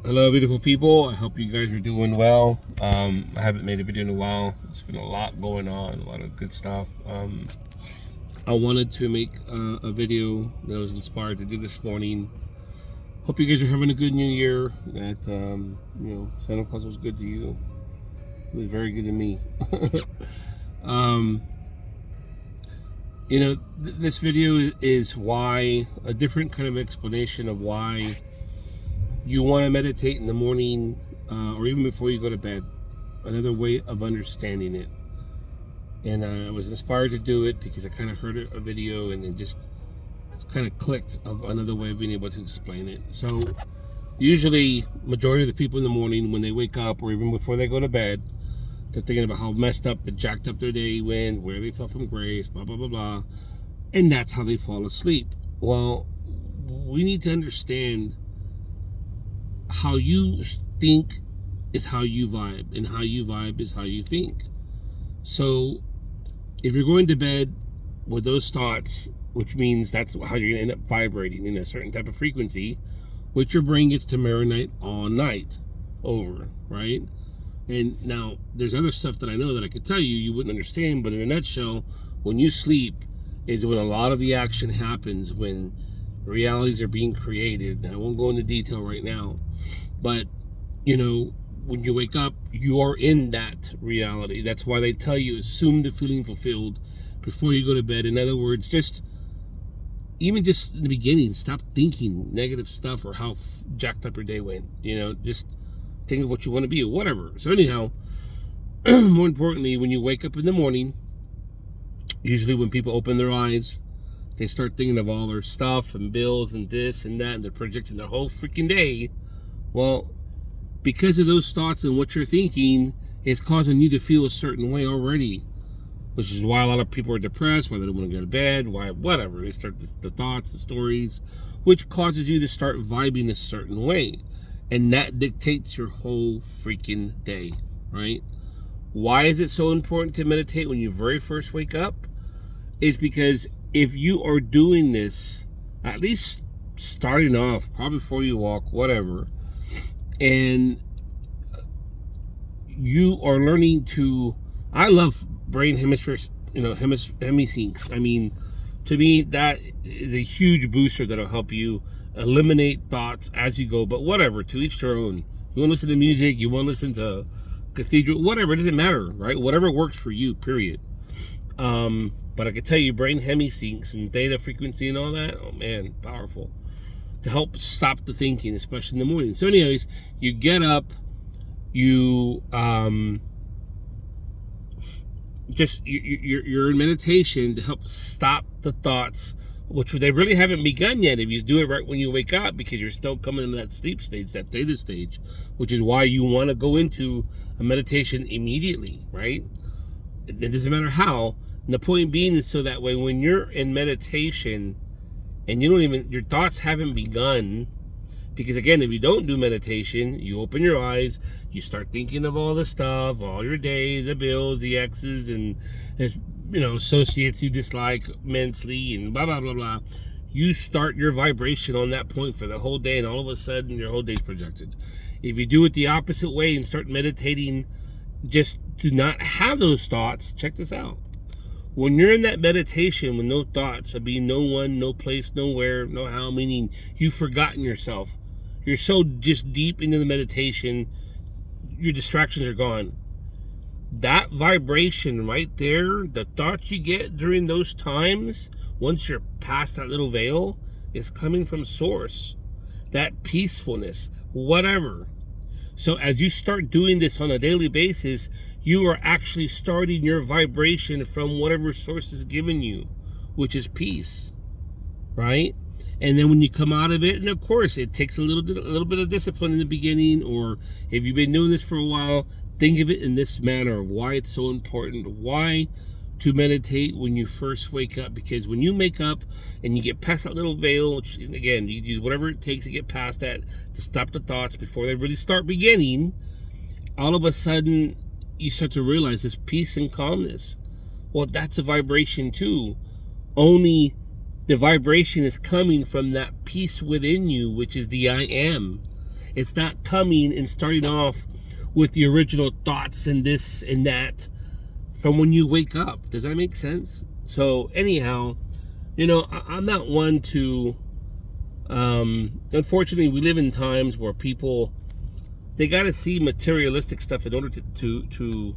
Hello, beautiful people. I hope you guys are doing well. I haven't made a video in a while. It's been a lot going on, a lot of good stuff. I wanted to make a video that I was inspired to do this morning. Hope you guys are having a good new year. That Santa Claus was good to you. It was very good to me. This video is why a different kind of explanation of why you want to meditate in the morning or even before you go to bed. Another way of understanding it. And I was inspired to do it because I kind of heard a video and then just kind of clicked of another way of being able to explain it. So usually majority of the people in the morning when they wake up or even before they go to bed, they're thinking about how messed up and jacked up their day went, where they fell from grace, blah, blah, blah, blah. And that's how they fall asleep. Well, we need to understand how you think is how you vibe, and how you vibe is how you think. So if you're going to bed with those thoughts, which means that's how you're going to end up vibrating in a certain type of frequency, which your brain gets to marinate all night over, right? And now there's other stuff that I know that I could tell you wouldn't understand, but in a nutshell, when you sleep is when a lot of the action happens, when realities are being created. I won't go into detail right now, but when you wake up, you are in that reality. That's why they tell you assume the feeling fulfilled before you go to bed. In other words, just in the beginning, stop thinking negative stuff or how jacked up your day went. Just think of what you want to be or whatever. So anyhow, more importantly, when you wake up in the morning, usually when people open their eyes, they start thinking of all their stuff and bills and this and that, and they're projecting their whole freaking day. Well, because of those thoughts and what you're thinking is causing you to feel a certain way already, which is why a lot of people are depressed, why they don't want to go to bed, why whatever. They start the thoughts, the stories, which causes you to start vibing a certain way. And that dictates your whole freaking day, right? Why is it so important to meditate when you very first wake up? Is because if you are doing this, at least starting off, probably before you walk, whatever, and you are learning to, I love brain hemispheres, hemisyncs. I mean, to me, that is a huge booster that'll help you eliminate thoughts as you go, but whatever, to each their own. You want to listen to music, you want to listen to cathedral, whatever, it doesn't matter, right? Whatever works for you, period. But I can tell you, brain hemisyncs and theta frequency and all that, oh man, powerful. To help stop the thinking, especially in the morning. So anyways, you get up, you're in meditation to help stop the thoughts, which they really haven't begun yet if you do it right when you wake up, because you're still coming into that sleep stage, that theta stage, which is why you want to go into a meditation immediately, right? It doesn't matter how. And the point being is so that way when you're in meditation and your thoughts haven't begun, because again, if you don't do meditation, you open your eyes, you start thinking of all the stuff, all your days, the bills, the exes, and associates you dislike immensely, and blah, blah, blah, blah. You start your vibration on that point for the whole day, and all of a sudden, your whole day's projected. If you do it the opposite way and start meditating just to not have those thoughts, check this out. When you're in that meditation with no thoughts of being no one, no place, nowhere, no how, meaning you've forgotten yourself. You're so just deep into the meditation, your distractions are gone. That vibration right there, the thoughts you get during those times, once you're past that little veil, is coming from source. That peacefulness, whatever. So as you start doing this on a daily basis, you are actually starting your vibration from whatever source is given you, which is peace, right? And then when you come out of it, and of course it takes a little bit of discipline in the beginning, or if you've been doing this for a while, think of it in this manner of why it's so important, why to meditate when you first wake up. Because when you wake up and you get past that little veil, which again, you use whatever it takes to get past that, to stop the thoughts before they really start beginning, all of a sudden you start to realize this peace and calmness. Well, that's a vibration too. Only the vibration is coming from that peace within you, which is the I am. It's not coming and starting off with the original thoughts and this and that from when you wake up. Does that make sense? So anyhow, you know, I'm not one to, unfortunately, we live in times where people, they got to see materialistic stuff in order to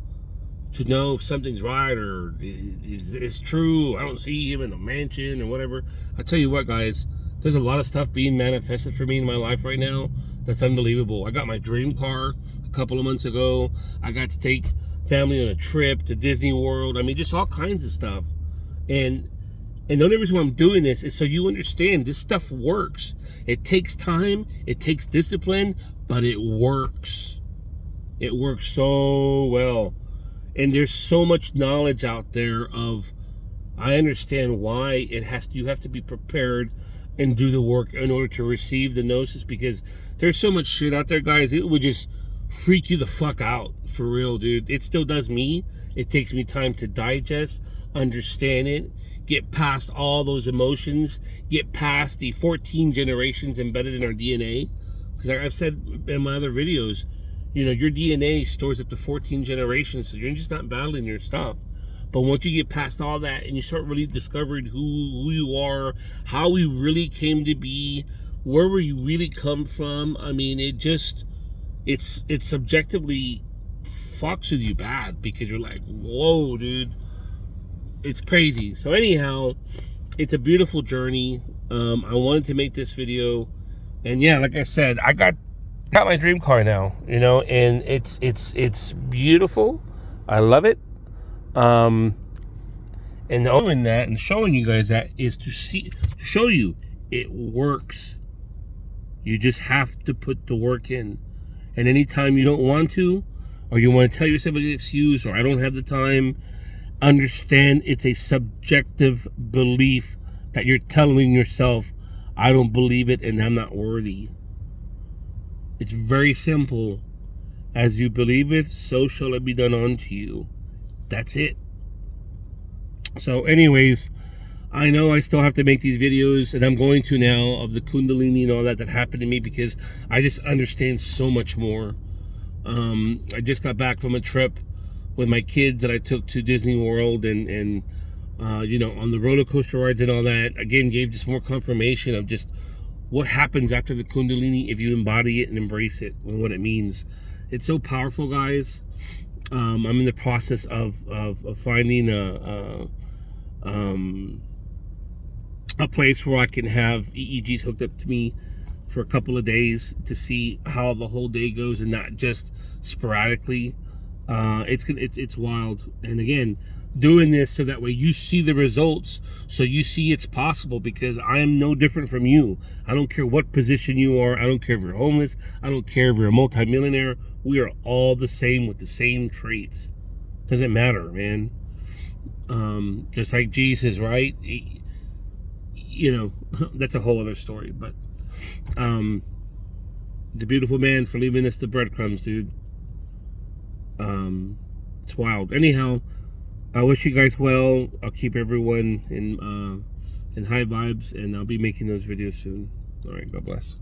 know if something's right or is true. I don't see him in a mansion or whatever. I tell you what, guys, there's a lot of stuff being manifested for me in my life right now that's unbelievable. I got my dream car a couple of months ago. I got to take family on a trip to Disney World. I mean, just all kinds of stuff. And the only reason why I'm doing this is so you understand this stuff works. It takes time, it takes discipline, but it works. It works so well. And there's so much knowledge out there of, I understand why you have to be prepared and do the work in order to receive the gnosis, because there's so much shit out there, guys. It would just freak you the fuck out, for real, dude. It still does me. It takes me time to digest, understand it, get past all those emotions, get past the 14 generations embedded in our DNA. Because like I've said in my other videos, you know, your DNA stores up to 14 generations, so you're just not battling your stuff. But once you get past all that and you start really discovering who you are, how we really came to be, where we really come from, I mean, it's subjectively fucks with you bad, because you're like, whoa, dude, it's crazy. So anyhow, it's a beautiful journey. I wanted to make this video, and yeah, like I said, I got my dream car now, you know, and it's beautiful. I love it. And doing that and showing you guys that is to show you it works. You just have to put the work in. And anytime you don't want to, or you want to tell yourself an excuse, or I don't have the time, understand it's a subjective belief that you're telling yourself, I don't believe it and I'm not worthy. It's very simple. As you believe it, so shall it be done unto you. That's it. So anyways, I know I still have to make these videos, and I'm going to now, of the Kundalini and all that happened to me, because I just understand so much more. I just got back from a trip with my kids that I took to Disney World, and you know, on the roller coaster rides and all that. Again, gave just more confirmation of just what happens after the Kundalini if you embody it and embrace it, and what it means. It's so powerful, guys. I'm in the process of finding a place where I can have EEGs hooked up to me for a couple of days to see how the whole day goes, and not just sporadically. It's wild. And again, doing this so that way you see the results, so you see it's possible, because I am no different from you. I don't care what position you are. I don't care if you're homeless. I don't care if you're a multimillionaire. We are all the same with the same traits. Doesn't matter, man. Just like Jesus, right? You know, that's a whole other story. But the beautiful man for leaving us the breadcrumbs, dude. It's wild. Anyhow, I wish you guys well. I'll keep everyone in high vibes, and I'll be making those videos soon. All right, God bless.